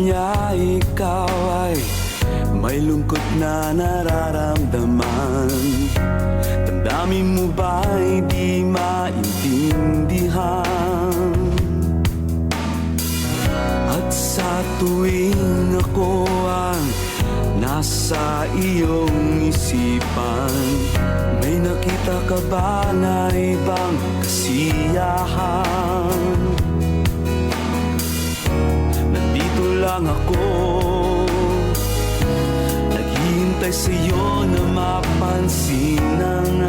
niya ikaw ay may lungkot na nararamdaman. Damdamin mo ba'y di maintindihan? At sa tuwing ako ang nasa iyong isipan, may nakita ka ba na ibang kasiyahan? Nandito lang ako, naghihintay sa'yo na mapansin ng